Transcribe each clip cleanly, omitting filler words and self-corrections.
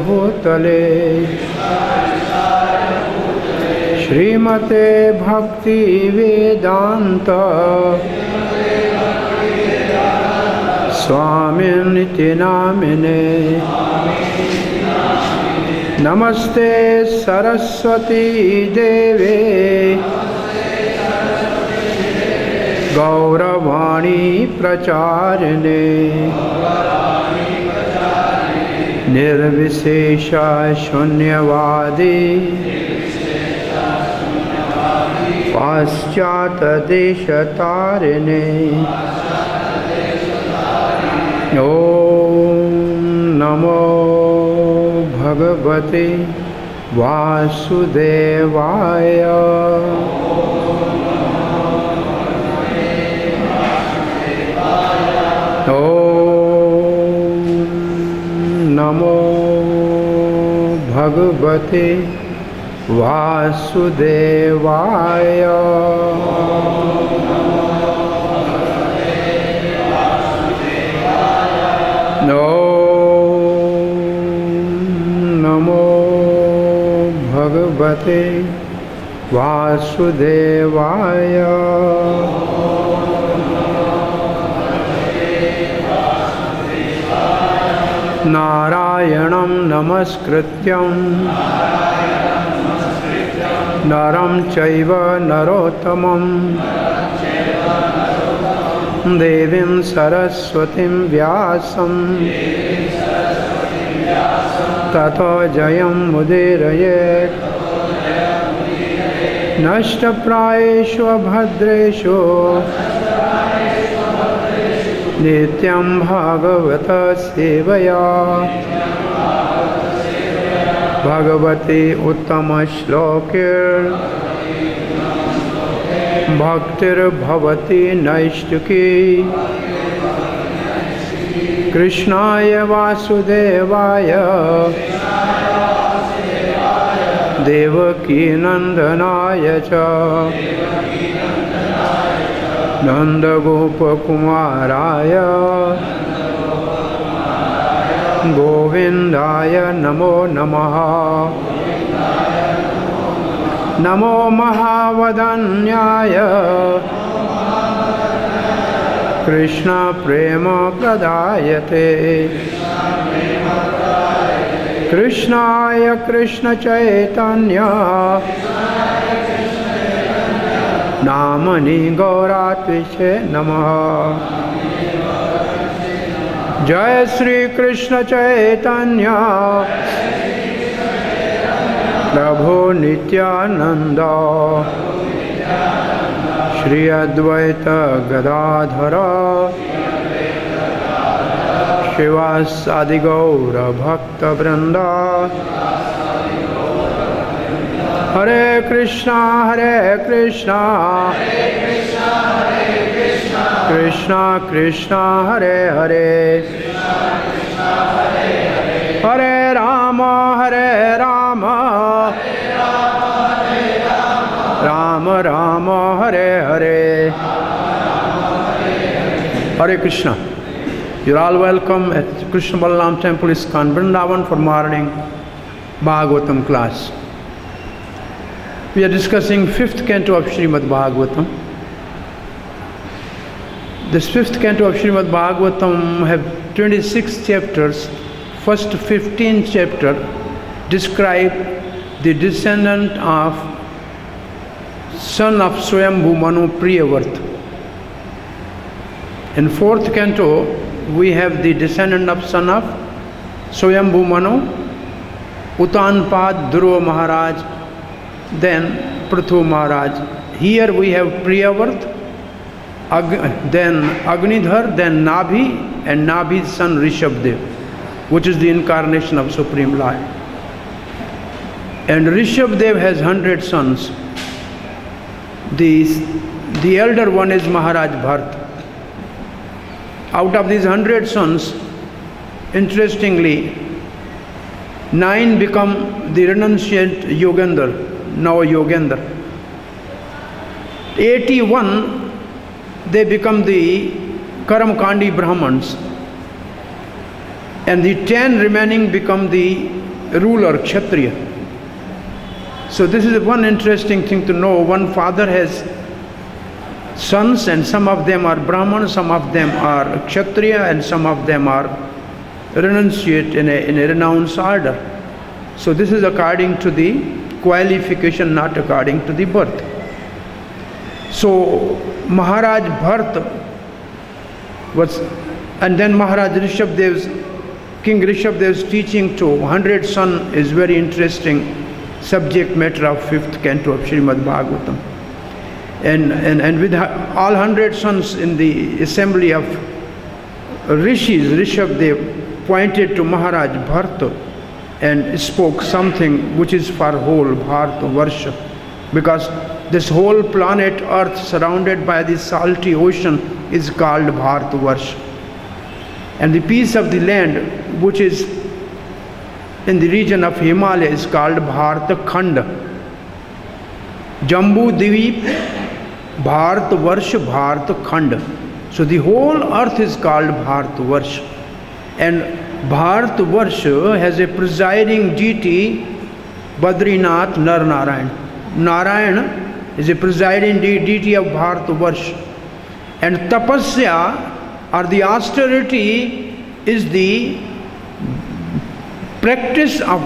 भूतले श्रीमते भक्ति वेदांत स्वामिनिति नामिने। नमस्ते सरस्वती देवे गौरवाणी प्रचारिणे निर्विशेष शून्यवादी पाश्चात्य देश तारिणे। ओम नमो भगवते वासुदेवाय। ओम नमो भगवते वासुदेवाय। नमो भगवते वासुदेवाय। नारायणं नमस्कृत्यं नरं चैव नरोत्तमं देवीं सरस्वतीं व्यासं ततो जयं मुदीरयेत्। नष्टप्रायेषु भद्रेषु नित्यं भागवत सेवया भगवती उत्तम श्लोके भक्तिर्भवति नैष्टिकी। कृष्णाय वासुदेवाय देवकी नंदनाय च नंदगोपकुमाराय गोविंदाय नमो नमः। नमो महावदन्याय कृष्ण प्रेम प्रदायते। कृष्णाय कृष्ण चैतन्य नामनि गौरात्विषे नमः। जय श्री कृष्ण चैतन्य प्रभु नित्यानंद श्री अद्वैत गदाधर शिवासादि गौर भक्त वृंदा। हरे Krishna Krishna Krishna Hare Hare Hare Ram Ram Ram Hare Hare. Hare Krishna. You are all welcome at Krishna Balaram Temple, ISKCON, Vrindavan for morning Bhagavatam class. We are discussing 5th canto of Srimad Bhagavatam. This 5th canto of Srimad Bhagavatam have 26 chapters. First 15 chapter describe the descendant of son of Swayambhu Manu Priyavarta. In 4th canto, we have the descendant of son of Swayambhu Manu, Uttanpad Dhruva Maharaj, then Prithu Maharaj. Here we have Priyavarta, then Agnidhar, then Nabhi, and Nabhi's son Rishabdev, which is the incarnation of Supreme Lord. And Rishabdev has 100 sons. The elder one is Maharaj Bharata. Out of these 100 sons, interestingly, 9 become the renunciant Yogendra, now Yogendra. 81, they become the Karamkandi Brahmans. And the 10 remaining become the ruler, Kshatriya. So this is one interesting thing to know. One father has sons, and some of them are Brahman, some of them are Kshatriya, and some of them are renunciate in a renounced order. So this is according to the qualification, not according to the birth. So Maharaj Bharat was, and then Maharaj Rishabdev's, King Rishabdev's teaching to 100 son is very interesting subject matter of 5th canto of Srimad Bhagavatam. And with all 100 sons in the assembly of Rishis, Rishabdev pointed to Maharaj Bharata and spoke something which is for whole Bharata Varsha, because this whole planet Earth surrounded by the salty ocean is called Bharata Varsha. And the piece of the land which is in the region of Himalaya is called Bharata Khanda. Jambu Dweep, Bharata Varsha, Bharata Khanda. So the whole earth is called Bharata Varsha. And Bharata Varsha has a presiding deity, Badrinath Nar Narayan. Narayan is a presiding deity of Bharata Varsha. And Tapasya, or the austerity, is the practice of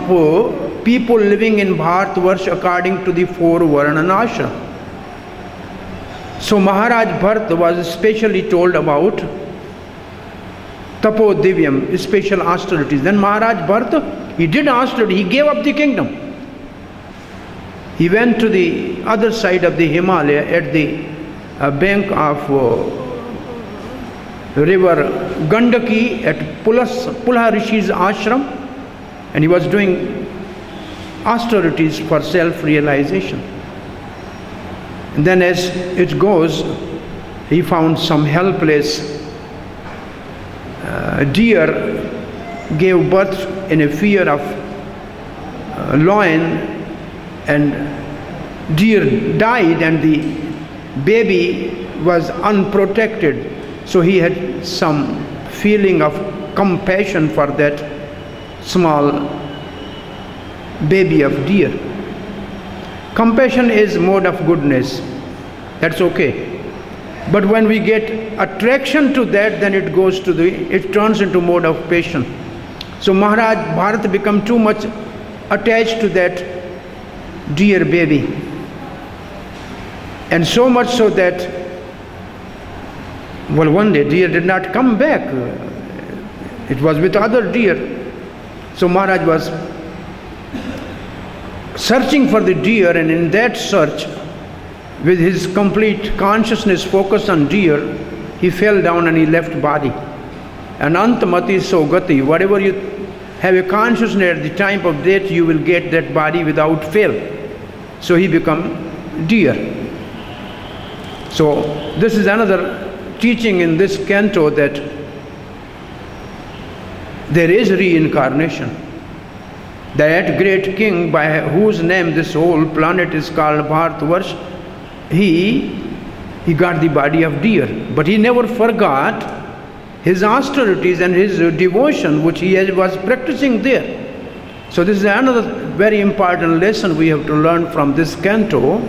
people living in Bharata Varsha according to the 4 Varna and Ashram. So Maharaj Bharata was specially told about Tapo Divyam, special austerities. Then Maharaj Bharata, he did austerity, he gave up the kingdom. He went to the other side of the Himalaya at the bank of river Gandaki at Pulha Rishi's ashram, and he was doing austerities for self-realization. And then as it goes, he found some helpless deer gave birth in a fear of loin, and deer died and the baby was unprotected. So he had some feeling of compassion for that small baby of deer. Compassion is mode of goodness. That's okay. But when we get attraction to that, then it turns into mode of passion. So Maharaj Bharata became too much attached to that deer baby. And so much so that, well, one day deer did not come back. It was with other deer. So Maharaj was searching for the deer, and in that search, with his complete consciousness focused on deer, he fell down and he left body. And antamati sogati, whatever you have a consciousness at the time of death, you will get that body without fail. So he become deer. So this is another teaching in this canto, that there is reincarnation. That great king by whose name this whole planet is called Bharatavarsha, he got the body of deer, but he never forgot his austerities and his devotion which he was practicing there. So this is another very important lesson we have to learn from this canto,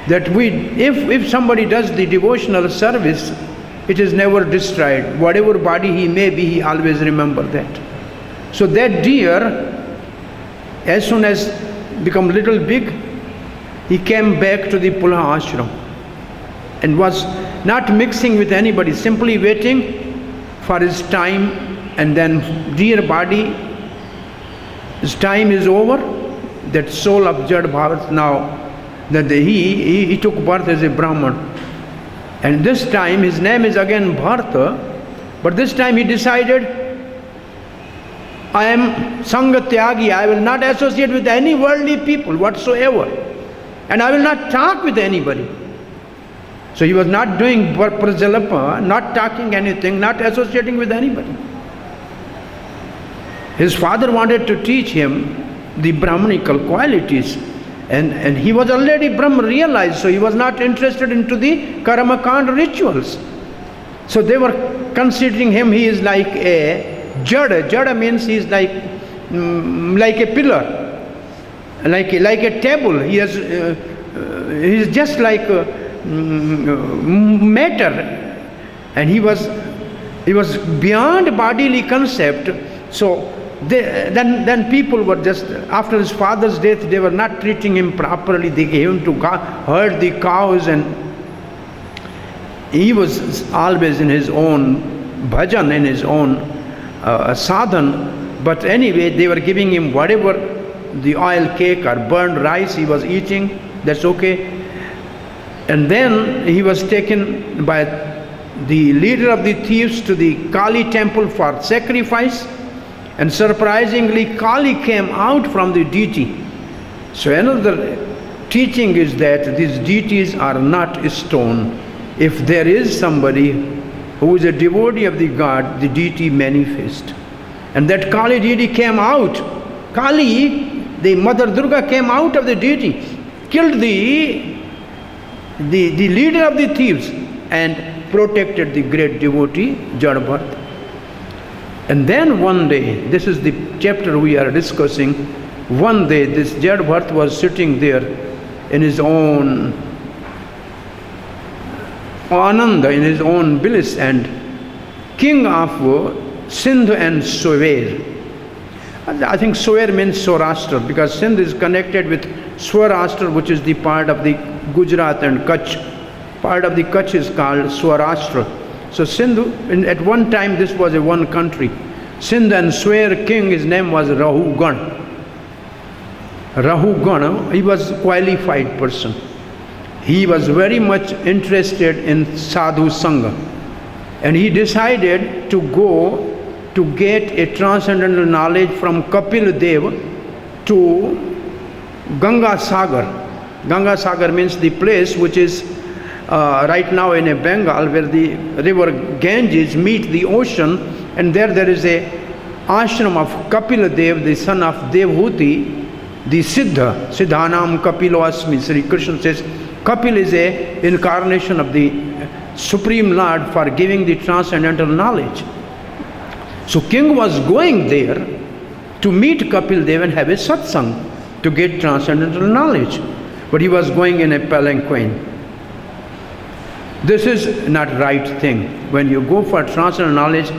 that if somebody does the devotional service, it is never destroyed. Whatever body he may be, he always remember that. So that deer, as soon as become little big, he came back to the Pulha ashram and was not mixing with anybody, simply waiting for his time. And then dear body, his time is over, that soul of Jad Bharat now, that he took birth as a Brahman. And this time his name is again Bharata, but this time he decided, I am Sangha Tyagi, I will not associate with any worldly people whatsoever, and I will not talk with anybody. So he was not doing prajalapa, not talking anything, not associating with anybody. His father wanted to teach him the Brahmanical qualities, and he was already Brahma realized, so he was not interested into the Karma Kand rituals. So they were considering him, he is like a Jada. Jada means he is like like a pillar, like a table. He is just like matter, and he was beyond bodily concept. So then people were just, after his father's death, they were not treating him properly. They gave him to herd the cows, and he was always in his own bhajan, in his own sadhan. But anyway, they were giving him whatever, the oil cake or burned rice he was eating, that's okay. And then he was taken by the leader of the thieves to the Kali temple for sacrifice, and surprisingly Kali came out from the deity. So another teaching is that these deities are not stone. If there is somebody who is a devotee of the god, the deity manifests. And that Kali deity came out. Kali, the Mother Durga, came out of the deity, killed the leader of the thieves, and protected the great devotee Jadbharata. And then one day, this is the chapter we are discussing, one day this Jadbharata was sitting there in his own ananda, in his own bliss, and king of Sindh and Sower. I think Sower means Saurashtra, because Sindh is connected with Swarashtra, which is the part of the Gujarat and Kutch. Part of the Kutch is called Swarashtra. So Sindh, at one time this was a one country. Sindh and Sower king, his name was Rahugan. Rahugan, he was a qualified person. He was very much interested in sadhu sangha, and he decided to go to get a transcendental knowledge from Kapil Dev to Ganga Sagar. Ganga Sagar means the place which is right now in Bengal, where the river Ganges meet the ocean, and there is a ashram of Kapil Dev, the son of Devhuti, the Siddha. Siddhanam Kapilo Asmi. Sri Krishna says Kapil is a incarnation of the Supreme Lord for giving the transcendental knowledge. So king was going there to meet Kapil Dev and have a satsang to get transcendental knowledge. But he was going in a palanquin. This is not right thing. When you go for transcendental knowledge,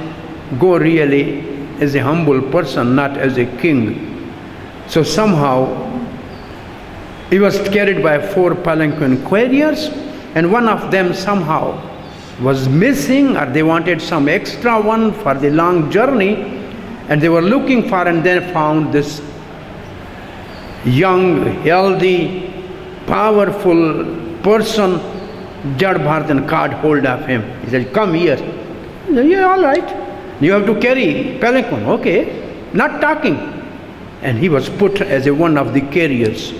go really as a humble person, not as a king. So somehow he was carried by 4 palanquin carriers, and one of them somehow was missing, or they wanted some extra one for the long journey, and they were looking for, and then found this young, healthy, powerful person. Jadbharata caught hold of him. He said, "Come here." He said, "Yeah, all right. You have to carry palanquin." "Okay." Not talking. And he was put as a one of the carriers.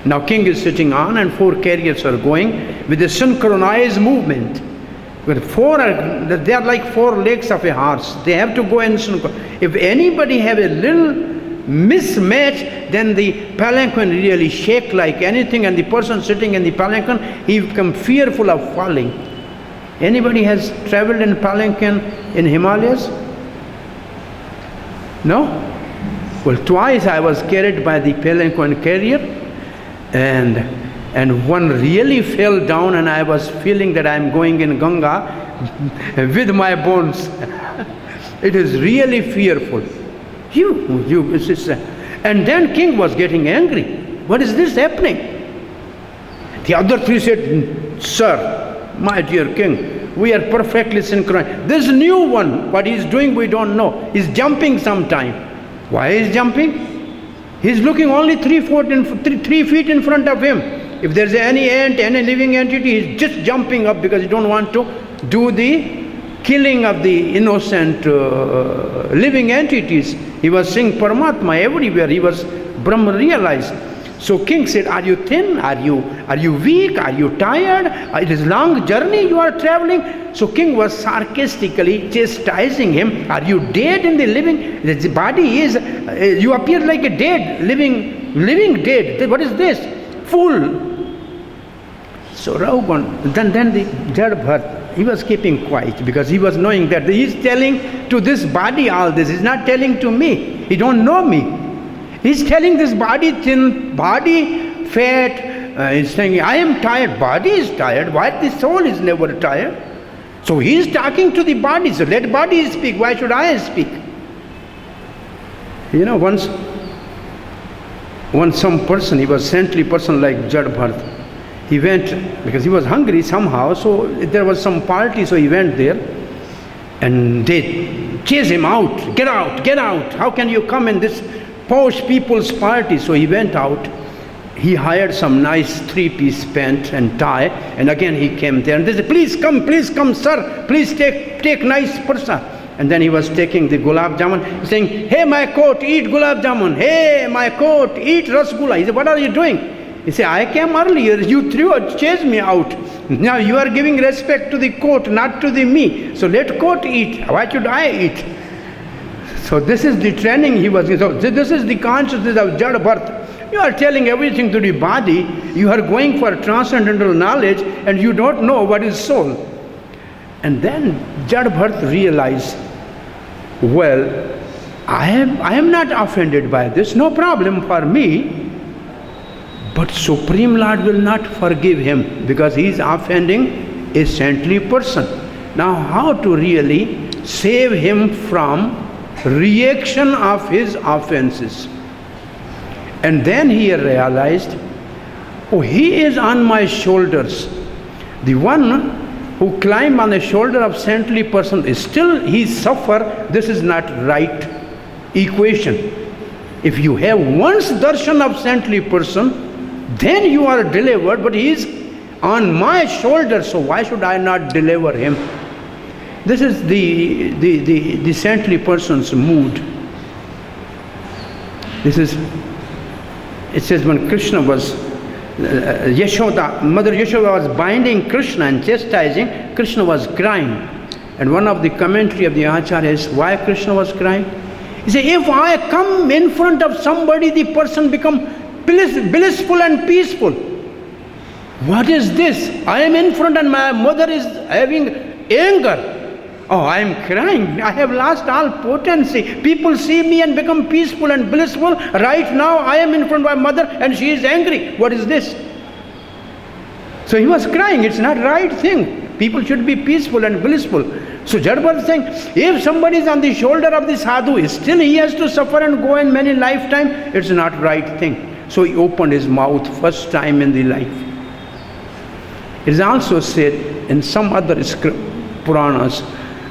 Now king is sitting on, and 4 carriers are going with a synchronized movement. They are like 4 legs of a horse. They have to go in synchronized. If anybody have a little mismatch, then the palanquin really shake like anything, and the person sitting in the palanquin, he become fearful of falling. Anybody has traveled in palanquin in Himalayas? No? Well, twice I was carried by the palanquin carrier, and one really fell down, and I was feeling that I am going in Ganga with my bones. It is really fearful. And then king was getting angry. What is this happening? The other 3 said, "Sir, my dear king, we are perfectly synchronized. This new one, what he is doing we don't know. He's jumping sometime." Why is jumping? He's looking only 3 feet in front of him. If there's any ant, any living entity, he's just jumping up because he don't want to do the killing of the innocent living entities. He was seeing Paramatma everywhere. He was Brahma realized. So king said, "Are you thin? Are you weak? Are you tired? It is long journey you are traveling." So king was sarcastically chastising him. "Are you dead in the living? The body is, you appear like a dead, living dead. What is this? Fool." So Rahugan, then the Jadbharata he was keeping quiet because he was knowing that he's telling to this body all this. He's not telling to me. He don't know me. He's telling this body, thin, body, fat. He's saying, I am tired. Body is tired. Why the soul is never tired? So he's talking to the body. So let body speak. Why should I speak? You know, once some person, he was saintly person like Jad Bharat. He went, because he was hungry somehow, so there was some party, so he went there. And they chased him out. Get out, get out. How can you come in this posh people's party? So he went out. He hired some nice 3-piece pant and tie. And again he came there. And they said, please come, sir. Please take nice person. And then he was taking the gulab jamun, saying, hey, my coat, eat gulab jamun. Hey, my coat, eat rasgulla. He said, what are you doing? He said, I came earlier, you chased me out. Now you are giving respect to the coat, not to the me. So let coat eat. Why should I eat? So this is the training he was giving. So this is the consciousness of Jad Bharat. You are telling everything to the body. You are going for transcendental knowledge and you don't know what is soul. And then Jad Bharat realized, well, I am not offended by this. No problem for me. But Supreme Lord will not forgive him because he is offending a saintly person. Now how to really save him from reaction of his offenses? And then he realized, oh, he is on my shoulders. The one who climb on the shoulder of saintly person is still he suffer. This is not right equation. If you have once darshan of saintly person, then you are delivered, but he is on my shoulder, so why should I not deliver him? This is the saintly person's mood. It says when Krishna was, Mother Yashoda was binding Krishna and chastising, Krishna was crying. And one of the commentary of the Acharya is, why Krishna was crying? He said, if I come in front of somebody, the person become blissful and peaceful. What is this? I am in front and my mother is having anger. Oh, I am crying. I have lost all potency. People see me and become peaceful and blissful. Right now I am in front of my mother and she is angry. What is this? So he was crying. It's not right thing. People should be peaceful and blissful. So Jad Bharat is saying, if somebody is on the shoulder of the sadhu, still he has to suffer and go in many lifetime. It's not right thing. So he opened his mouth first time in the life. It is also said in some other Puranas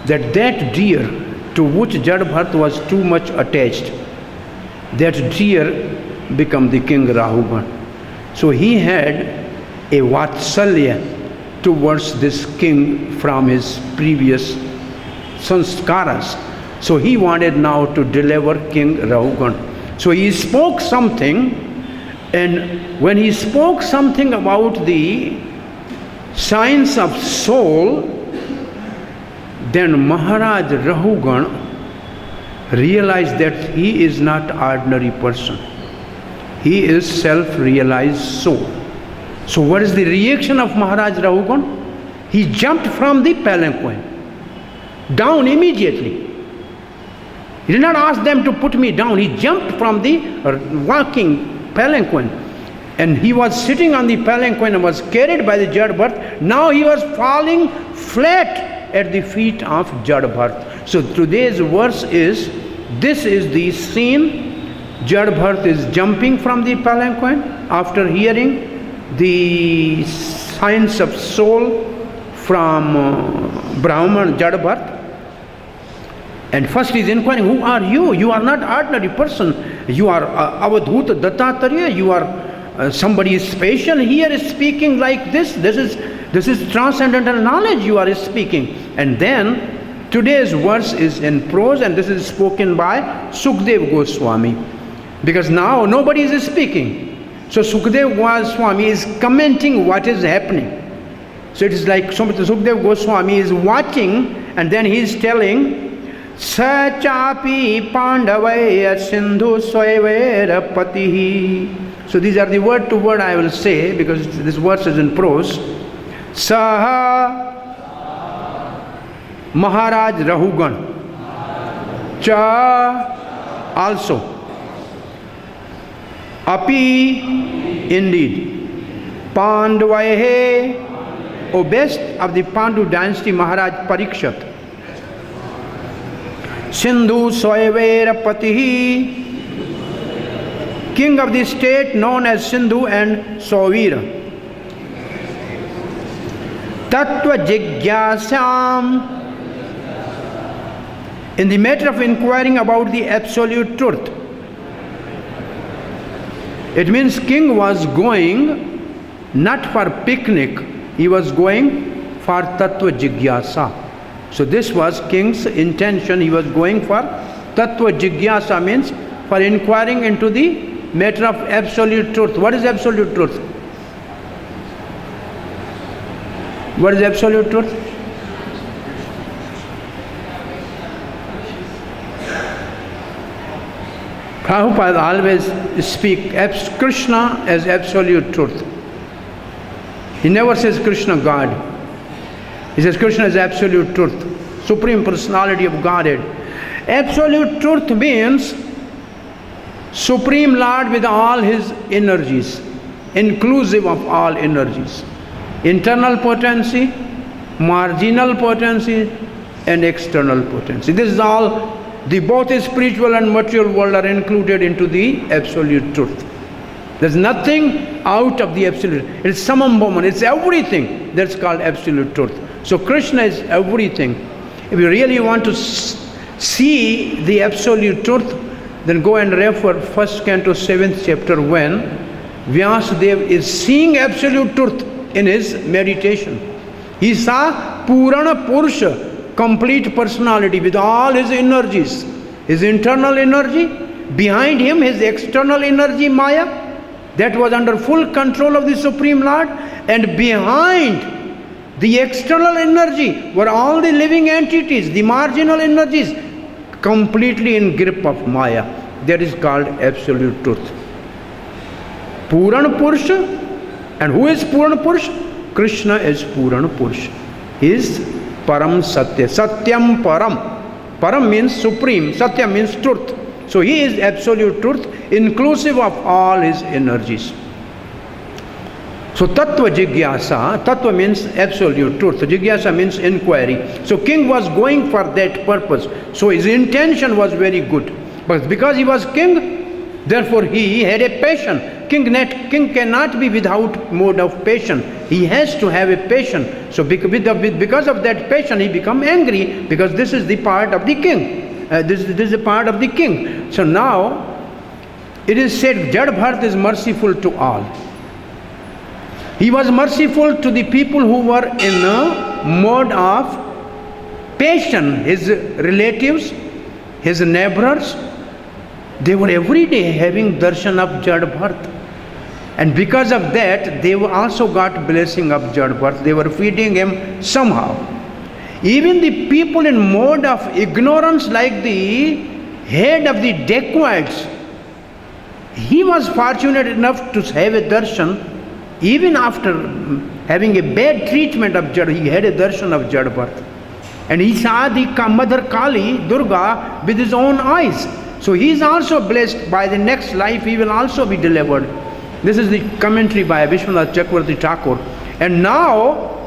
that deer to which Jad Bharat was too much attached, that deer became the king Rahugan. So he had a vatsalya towards this king from his previous sanskaras. So he wanted now to deliver King Rahugan. So he spoke something. And when he spoke something about the science of soul, then Maharaj Rahugan realized that he is not ordinary person. He is self-realized soul. So what is the reaction of Maharaj Rahugan? He jumped from the palanquin, down immediately. He did not ask them to put me down. He jumped from the walking palanquin, and he was sitting on the palanquin and was carried by the Jad Bharat. Now he was falling flat at the feet of Jad Bharat. So today's verse is, this is the scene. Jad Bharat is jumping from the palanquin after hearing the science of soul from Brahman Jad Bharat. And first he is inquiring, who are you? You are not ordinary person. You are Avadhuta Dattatreya. You are somebody special here is speaking like this. This is transcendental knowledge you are speaking. And then today's verse is in prose, and this is spoken by Sukdev Goswami. Because now nobody is speaking. So Sukdev Goswami is commenting what is happening. So it is like Sukdev Goswami is watching, and then he is telling, Sachapi Pandavaya Sindhu Swayavera Patihi. So these are the word to word I will say, because this verse is in prose. Saha Maharaj Rahugan. Cha, also. Api, indeed. Pandavahe, O best of the Pandu dynasty, Maharaj Parikshat. Sindhu Soyavera Patihi, king of the state known as Sindhu and Sovira. Tattva Jigyasam, in the matter of inquiring about the absolute truth. It means king was going not for picnic, he was going for Tattva Jigyasa. So this was king's intention, he was going for Tattva Jigyasa, means for inquiring into the matter of absolute truth. What is absolute truth? What is absolute truth? Prabhupada always speak Krishna as absolute truth. He never says Krishna God. He says Krishna is absolute truth, Supreme Personality of Godhead. Absolute truth means Supreme Lord with all his energies, inclusive of all energies. Internal potency, marginal potency, and external potency. This is all, the both spiritual and material world are included into the absolute truth. There's nothing out of the absolute. It's summum bonum, it's everything. That's called absolute truth. So Krishna is everything. If you really want to see the absolute truth, then go and refer 1st Canto 7th chapter when Vyasadeva is seeing absolute truth in his meditation. He saw Purana Purusha, complete personality with all his energies, his internal energy, behind him his external energy Maya, that was under full control of the Supreme Lord, and behind the external energy were all the living entities, the marginal energies, completely in grip of Maya. That is called absolute truth. Purana Purusha. And who is Purana Purusha? Krishna is Purana Purusha. He is Param Satya. Satyam Param. Param means supreme. Satya means truth. So he is absolute truth, inclusive of all his energies. So Tattva Jigyasa, Tattva means absolute truth. Jigyasa means inquiry. So king was going for that purpose. So his intention was very good. But because he was king, therefore he had a passion. King cannot be without mode of passion. He has to have a passion. So because of that passion he become angry, because this is the part of the king. This is a part of the king. So now it is said Jad Bharat is merciful to all. He was merciful to the people who were in a mode of passion. His relatives, his neighbors, they were every day having darshan of Jad Bharat. And because of that, they also got blessing of Jad Bharat. They were feeding him somehow. Even the people in mode of ignorance, like the head of the dacoits, he was fortunate enough to have a darshan. Even after having a bad treatment of Jad, he had a darshan of Jad Bharat. And he saw the Mother Kali, Durga, with his own eyes. So he is also blessed. By the next life he will also be delivered. This is the commentary by Vishwanath Chakravarti Thakur. And now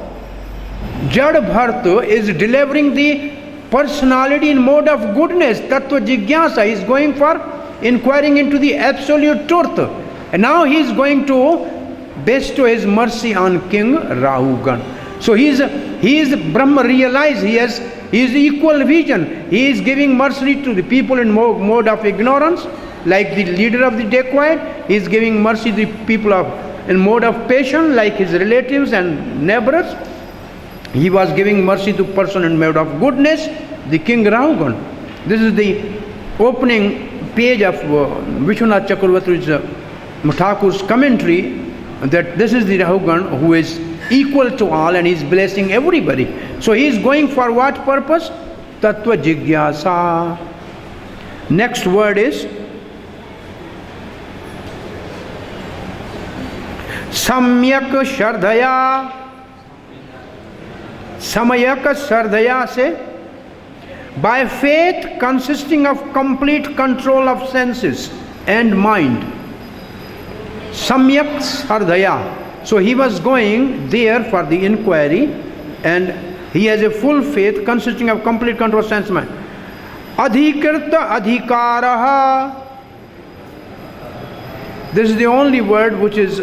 Jad Bharat is delivering the personality in mode of goodness, Tattva Jigyasa. He is going for inquiring into the absolute truth. And now he is going to bestow his mercy on King Rahugan. So he is Brahma realized. He is equal vision. He is giving mercy to the people in mode of ignorance, like the leader of the dacoit. He is giving mercy to the people in mode of passion, like his relatives and neighbors. He was giving mercy to person in mode of goodness, the King Rahugan. This is the opening page of Vishwanath Chakravarti's Thakur's commentary, that this is the Rahugan who is equal to all and he is blessing everybody. So he is going for what purpose? Tattva Jigyasa. Next word is Samyak Shardhaya. Samayak Shardhaya से By faith consisting of complete control of senses and mind. Samyak Sardhaya. So he was going there for the inquiry, and he has a full faith consisting of complete control of sense and mind. Adhikirta adhikaraha. This is the only word which is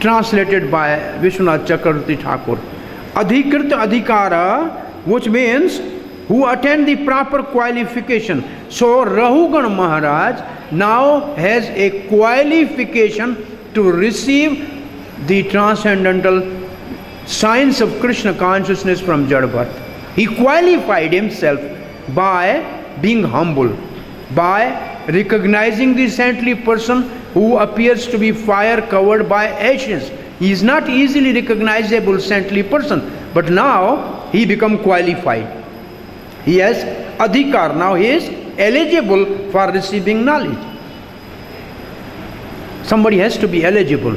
translated by Vishwanath Chakravarti Thakur. Adhikirta adhikara, which means who attend the proper qualification. So Rahugan Maharaj now has a qualification to receive the transcendental science of Krishna consciousness from Jadabhat. He qualified himself by being humble, by recognizing the saintly person who appears to be fire covered by ashes. He is not easily recognizable saintly person, but now he become qualified. He has adhikar. Now he is eligible for receiving knowledge. Somebody has to be eligible.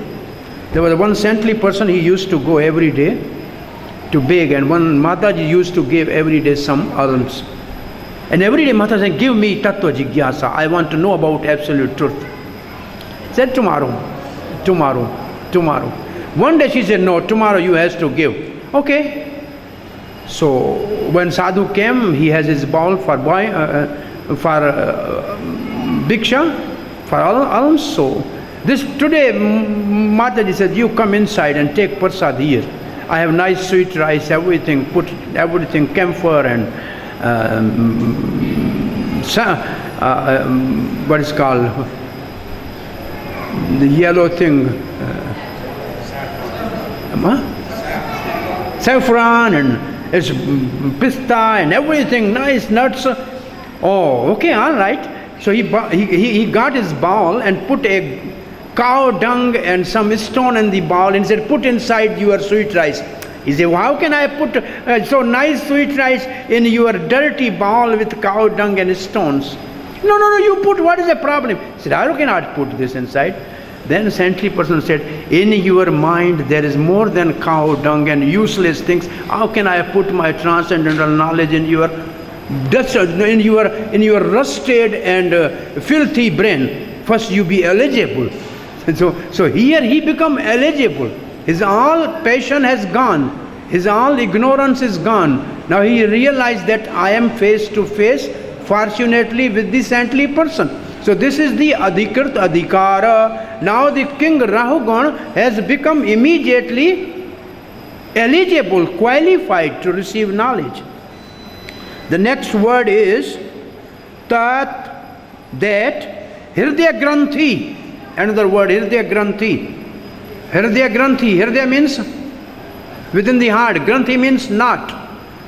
There was one saintly person, he used to go every day to beg, and one Mataji used to give every day some alms. And every day Mataji said, give me tattva jigyasa, I want to know about absolute truth. He said, tomorrow. One day she said, no, tomorrow you has to give. Okay. So when Sadhu came, he has his bowl for bhiksha, for alms. So today Mataji said, you come inside and take prasad here. I have nice sweet rice, everything, put everything, camphor and what is called the yellow thing, saffron, and it's pista and everything, nice nuts. Oh, okay, all right. So he got his bowl and put a cow dung and some stone in the bowl and said, put inside your sweet rice. He said, well, how can I put so nice sweet rice in your dirty bowl with cow dung and stones? No, you put, what is the problem? He said, I cannot put this inside. Then the saintly person said, in your mind there is more than cow dung and useless things. How can I put my transcendental knowledge in your rusted and filthy brain? First you be eligible. So here he become eligible. His all passion has gone. His all ignorance is gone. Now he realized that I am face to face, fortunately, with the saintly person. So this is the adhikrit adhikara. Now the king Rahugan has become immediately eligible, qualified to receive knowledge. The next word is tat, that, hirdaya granthi. Another word, hirdaya granthi. Hirdaya granthi. Hirdaya means within the heart. Granthi means knot.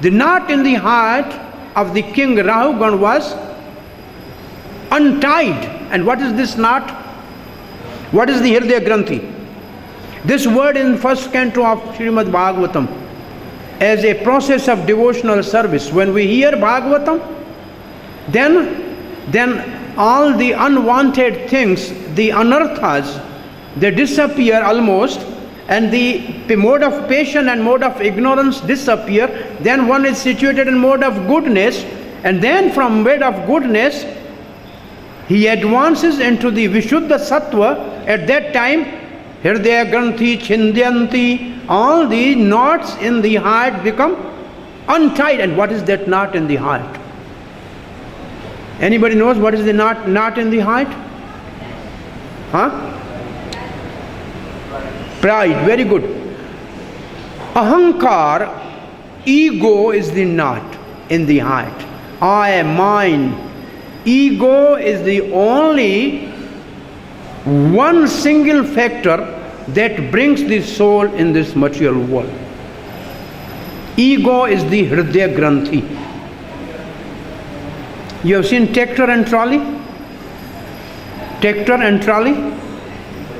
The knot in the heart of the king Rahugan was untied. And what is this knot? What is the hirdaya granthi? This word in first canto of Srimad Bhagavatam, as a process of devotional service. When we hear Bhagavatam, then all the unwanted things, the anarthas, they disappear almost, and the mode of passion and mode of ignorance disappear. Then one is situated in mode of goodness, and then from mode of goodness he advances into the Vishuddha Sattva. At that time, Hirdaya Granthi Chindyanti, all the knots in the heart become untied. And what is that knot in the heart? Anybody knows what is the knot in the heart? Huh? Pride, very good. Ahankar, ego is the knot in the heart. I, mine. Ego is the only one single factor that brings the soul in this material world. Ego is the Hridaya Granthi. You have seen tractor and trolley? Tractor and trolley?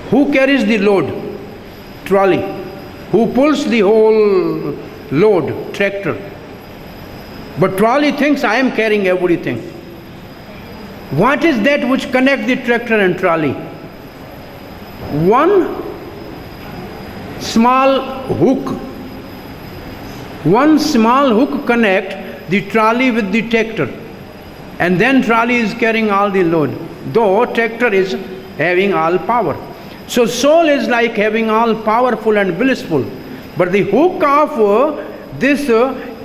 Who carries the load? Trolley. Who pulls the whole load? Tractor. But trolley thinks I am carrying everything. What is that which connects the tractor and trolley? One small hook. One small hook connect the trolley with the tractor. And then trolley is carrying all the load, though tractor is having all power. So soul is like having all powerful and blissful. But the hook of this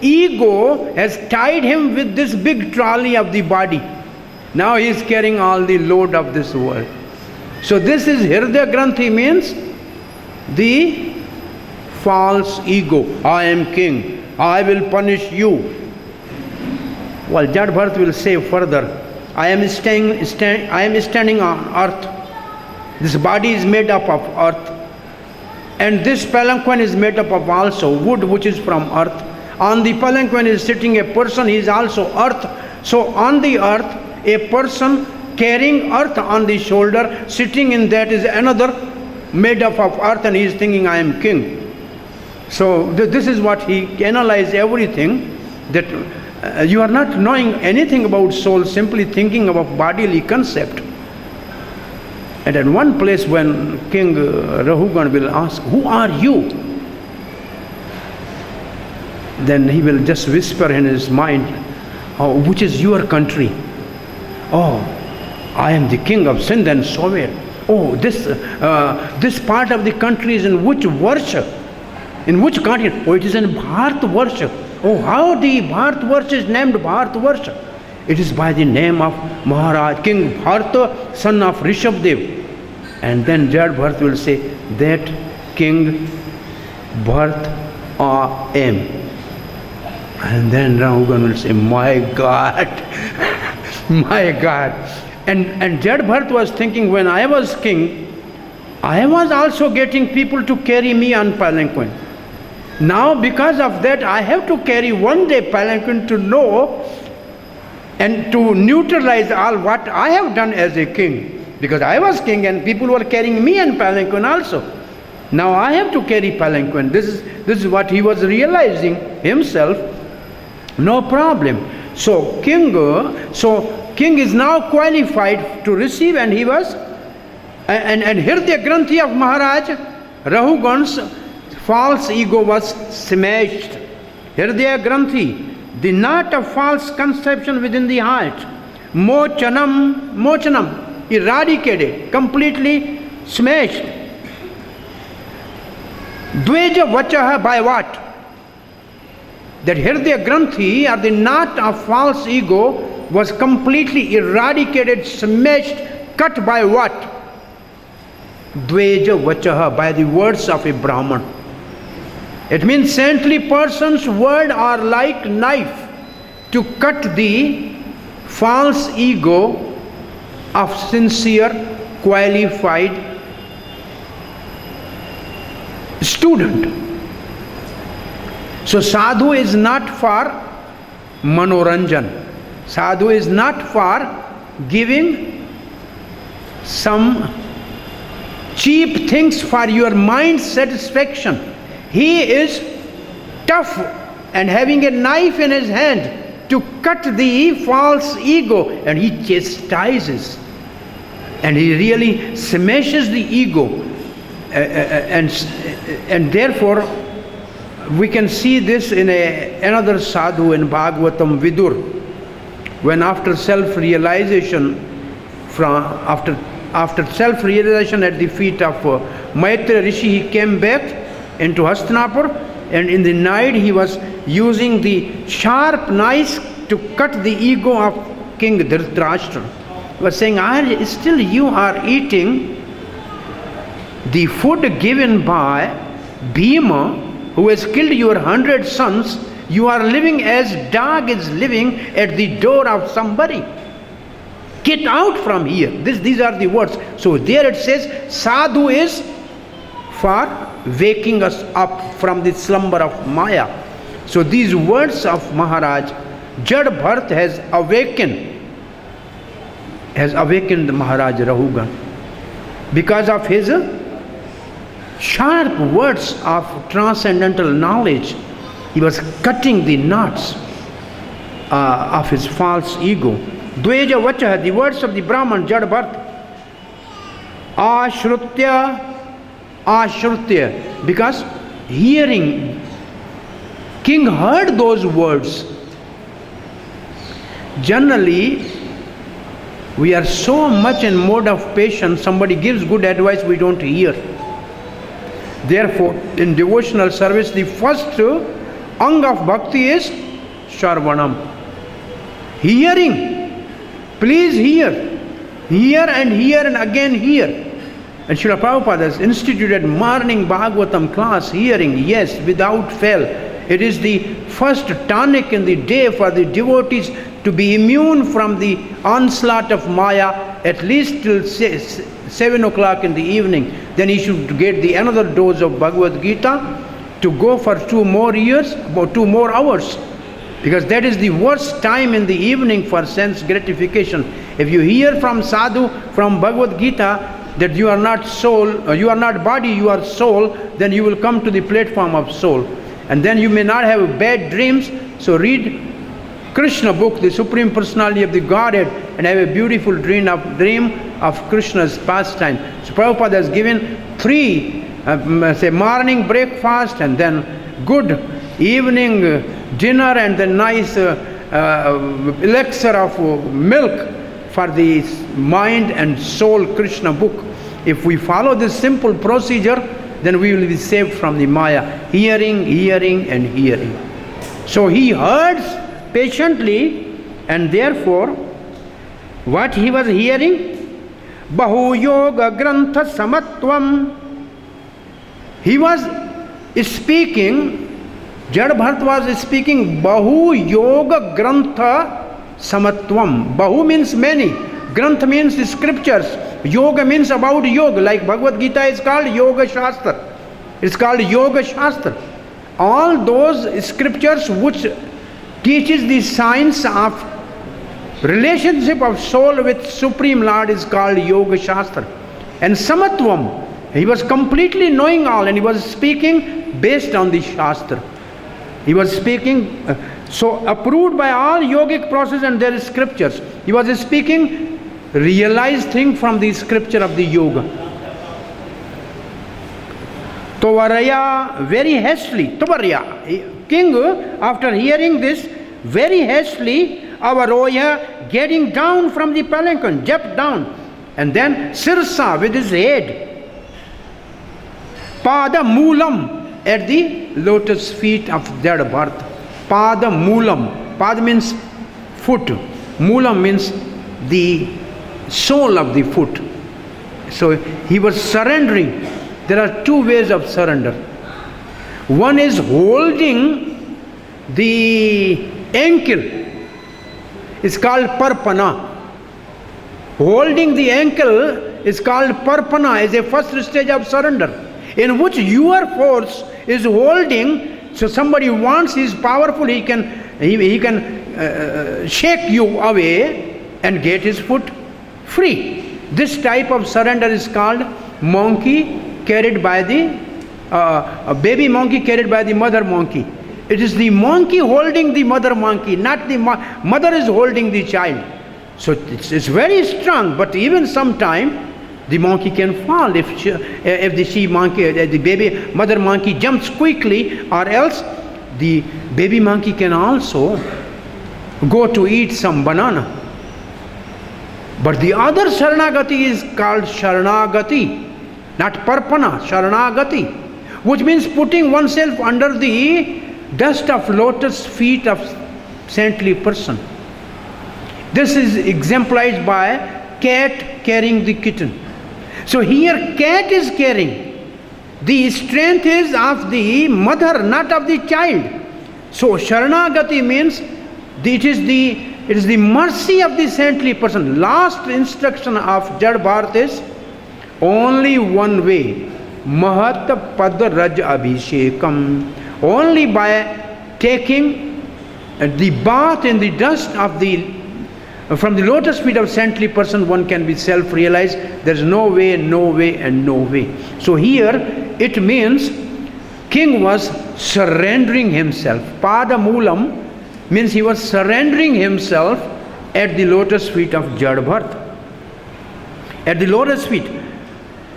ego has tied him with this big trolley of the body. Now he is carrying all the load of this world. So this is Hridaya Granthi, means the false ego. I am king, I will punish you. Well, Jad Bharat will say further, I am standing on earth. This body is made up of earth. And this palanquin is made up of also wood which is from earth. On the palanquin is sitting a person, he is also earth. So on the earth, a person carrying earth on the shoulder, sitting in that is another made up of earth, and he is thinking, I am king. So this is what he analyzed everything, that you are not knowing anything about soul, simply thinking about bodily concept. And at one place when King Rahugan will ask, who are you? Then he will just whisper in his mind, oh, which is your country? Oh, I am the king of Sindh and Soviet. Oh, this part of the country is in which Varsha? In which continent? Oh, it is in Bharat Varsha. Oh, how the Bharat Varsha is named Bharat Varsha? It is by the name of Maharaj, King Bharata, son of Rishabdev. And then Jad Bharat will say, that King Bharat I am. And then Rahugan will say, my God, my God. And Jad Bharat was thinking, when I was king, I was also getting people to carry me on palanquin. Now because of that, I have to carry one day palanquin to know and to neutralize all what I have done as a king. Because I was king and people were carrying me on palanquin also. Now I have to carry palanquin. This is what he was realizing himself. No problem. So king is now qualified to receive, and he was, and Hridaya Granthi of Maharaj Rahugan's false ego was smashed. Hridaya Granthi, the knot of false conception within the heart, mochanam, eradicated, completely smashed. Dveja vachaha, by what? That Hridaya Granthi, or the knot of false ego, was completely eradicated, smashed, cut by what? Dveja vachaha, by the words of a Brahman. It means saintly person's words are like knife to cut the false ego of sincere, qualified student. So sadhu is not for manoranjan. Sadhu is not for giving some cheap things for your mind's satisfaction. He is tough and having a knife in his hand to cut the false ego, and he chastises and he really smashes the ego, and therefore we can see this in another sadhu in Bhagavatam, Vidur, when after self-realization after self-realization at the feet of Maitra Rishi, he came back into Hastinapur, and in the night he was using the sharp knives to cut the ego of King Dhritarashtra. He was saying, still you are eating the food given by Bhima, who has killed your 100 sons. You are living as dog is living at the door of somebody. Get out from here. These are the words. So there it says, sadhu is for waking us up from the slumber of Maya. So these words of Maharaj, Jad Bharat has awakened Maharaj Rahugan. Because of his sharp words of transcendental knowledge, he was cutting the knots of his false ego. Dveja vachaha, the words of the Brahman, Jad Bharat. Ashrutya, because hearing, king heard those words Generally, we are so much in mode of patience, somebody gives good advice, we don't hear. Therefore, in devotional service, the first ang of bhakti is Shravanam. Hearing. Please hear. Hear and again hear. And Srila Prabhupada has instituted morning Bhagavatam class, hearing, yes, without fail. It is the first tonic in the day for the devotees to be immune from the onslaught of Maya at least till 7 o'clock in the evening. Then he should get the another dose of Bhagavad Gita to go for 2 more years, about 2 more hours. Because that is the worst time in the evening for sense gratification. If you hear from sadhu, from Bhagavad Gita, that you are not soul, you are not body, you are soul, then you will come to the platform of soul. And then you may not have bad dreams. So read Krishna book, the Supreme Personality of the Godhead, and have a beautiful dream of Krishna's pastime. So Prabhupada has given 3, say morning breakfast, and then good evening dinner, and then nice elixir of milk for the mind and soul Krishna book. If we follow this simple procedure, then we will be saved from the Maya. Hearing, hearing and hearing. So he heard patiently, and therefore what he was hearing? Bahu yoga grantha samatvam. He was speaking, Jad Bharat was speaking Bahu yoga grantha samatvam. Bahu means many, Grantha means scriptures, Yoga means about yoga, like Bhagavad Gita is called Yoga Shastra. It's called Yoga Shastra. All those scriptures which teaches the science of relationship of soul with Supreme Lord is called Yoga Shastra. And Samatvam, he was completely knowing all, and he was speaking based on the Shastra. He was speaking so approved by all yogic process and their scriptures. He was speaking realized thing from the scripture of the yoga. Tovaraya, very hastily, Tovaraya, king, after hearing this, very hastily, Avaroya, getting down from the palanquin, jumped down, and then Sirsa, with his head, Pada Moolam, at the lotus feet of Jad Bharat. Pada Moolam, Pada means foot, Moolam means the sole of the foot. So he was surrendering. There are 2 ways of surrender. One is holding the ankle. It's called parpana. Holding the ankle is called parpana, is a first stage of surrender, in which your force is holding. So somebody wants, he is powerful, he can shake you away and get his foot free. This type of surrender is called monkey carried by the baby monkey carried by the mother monkey. It is the monkey holding the mother monkey, not the mother is holding the child. So it's very strong, but even sometime the monkey can fall if the she monkey, the baby mother monkey jumps quickly, or else the baby monkey can also go to eat some banana. But the other Sharanagati is called Sharanagati, not Parpana, Sharanagati, which means putting oneself under the dust of lotus feet of saintly person. This is exemplified by cat carrying the kitten. So here cat is carrying. The strength is of the mother, not of the child. So Sharanagati means it is the mercy of the saintly person. Last instruction of Jad Bharat is only one way. Mahat Pad Raj Abhishekam. Only by taking the bath in the dust of from the lotus feet of saintly person, one can be self-realized. There is no way, no way and no way. So here it means king was surrendering himself. Pada Moolam means he was surrendering himself at the lotus feet of Jad Bharat. At the lotus feet.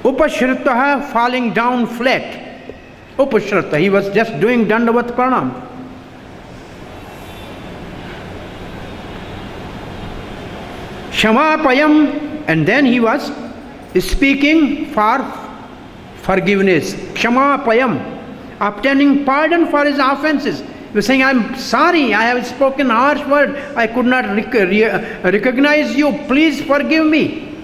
Upashritaha, falling down flat. Upashrita, he was just doing Dandavat Pranam. Kshamapayam, and then he was speaking for forgiveness. Kshamapayam, obtaining pardon for his offenses. He was saying, I'm sorry, I have spoken harsh word, I could not recognize you, please forgive me.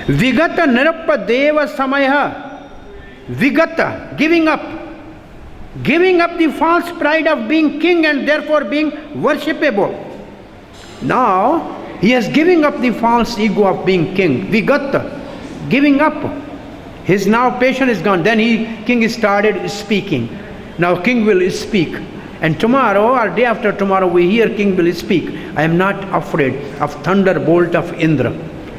Vigata nirappa deva samaya. Vigata, giving up the false pride of being king and therefore being worshipable. Now he is giving up the false ego of being king. Vigata, giving up. His now passion is gone. Then king started speaking. Now king will speak, and tomorrow or day after tomorrow we hear king will speak. I am not afraid of thunderbolt of Indra.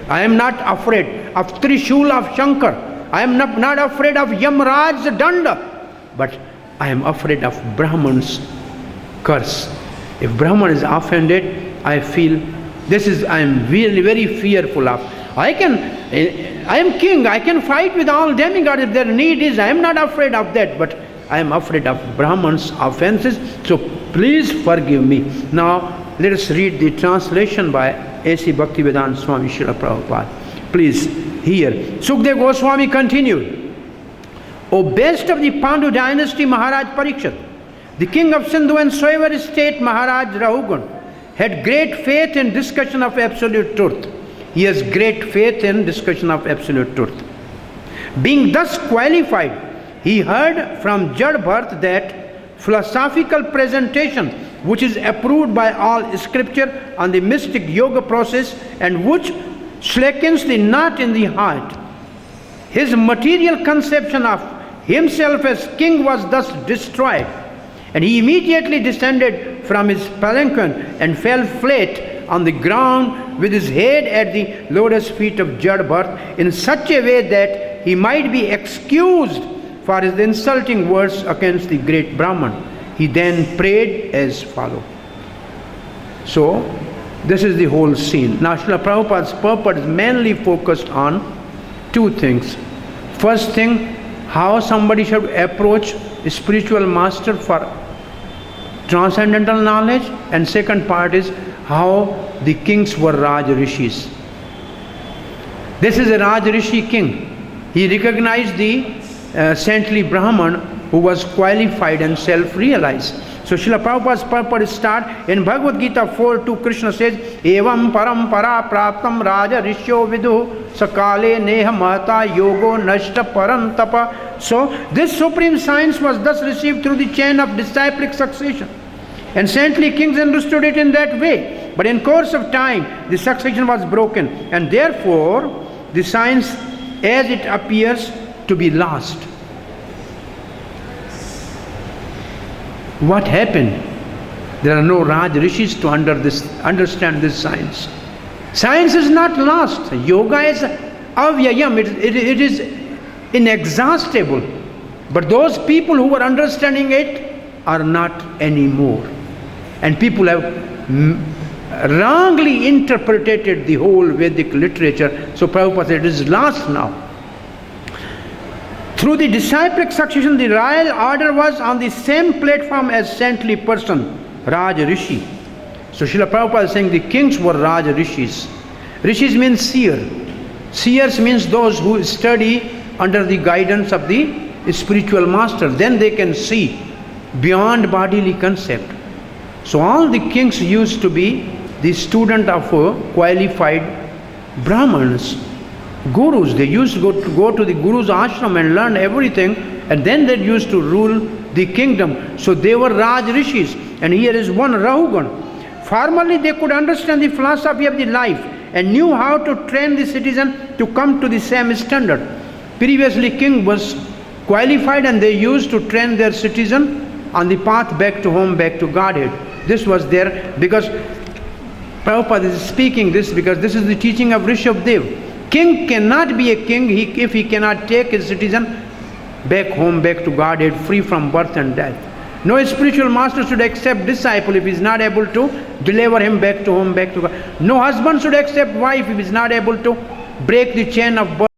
I am not afraid of Trishul of Shankar. I am not afraid of Yamraj's danda. But I am afraid of Brahman's curse. If Brahman is offended, I feel I am really very fearful of. I am king, I can fight with all demigods if their need is. I am not afraid of that, but I am afraid of Brahman's offenses, so please forgive me. Now let us read the translation by A.C. Bhaktivedanta Swami Srila Prabhupada. Please hear. Sukdev Goswami continued. O best of the Pandu dynasty, Maharaj Parikshit, the king of Sindhu and Soever state, Maharaj Rahugun, had great faith in discussion of absolute truth. He has great faith in discussion of absolute truth. Being thus qualified, he heard from Jad Bharta that philosophical presentation which is approved by all scripture on the mystic yoga process and which slackens the knot in the heart. His material conception of himself as king was thus destroyed, and he immediately descended from his palanquin and fell flat on the ground with his head at the lotus feet of Jad Bharta in such a way that he might be excused for his insulting words against the great Brahman. He then prayed as follows. So, this is the whole scene. Now, Srila Prabhupada's purport is mainly focused on two things. First thing, how somebody should approach a spiritual master for transcendental knowledge, and second part is how the kings were Raj Rishis. This is a Raj Rishi king. He recognized the saintly Brahman who was qualified and self-realized. So Srila Prabhupada's purport start in Bhagavad Gita 4:2. Krishna says, Evam parampara praptam raja rishyo vidu sakale neha mahata yogo nashta parantapa. So this supreme science was thus received through the chain of disciplic succession. And saintly kings understood it in that way. But in course of time, the succession was broken, and therefore the science as it appears to be lost. What happened? There are no Raj Rishis to understand this science. Science is not lost. Yoga is avyayam. It is inexhaustible. But those people who were understanding it are not anymore. And people have wrongly interpreted the whole Vedic literature. So Prabhupada said it is lost now. Through the disciplic succession, the royal order was on the same platform as saintly person, Raj Rishi. So Srila Prabhupada is saying the kings were Raj Rishis. Rishis means seer. Seers means those who study under the guidance of the spiritual master. Then they can see beyond bodily concept. So all the kings used to be the student of qualified Brahmins. Gurus, they used to go to the Guru's ashram and learn everything, and then they used to rule the kingdom. So they were Raj Rishis, and here is one Rahugun. Formerly they could understand the philosophy of the life and knew how to train the citizen to come to the same standard. Previously king was qualified and they used to train their citizen on the path back to home, back to Godhead. This was there because Prabhupada is speaking this because this is the teaching of Rishabdev. King cannot be a king if he cannot take his citizen back home, back to Godhead, free from birth and death. No spiritual master should accept disciple if he is not able to deliver him back to home, back to God. No husband should accept wife if he is not able to break the chain of birth.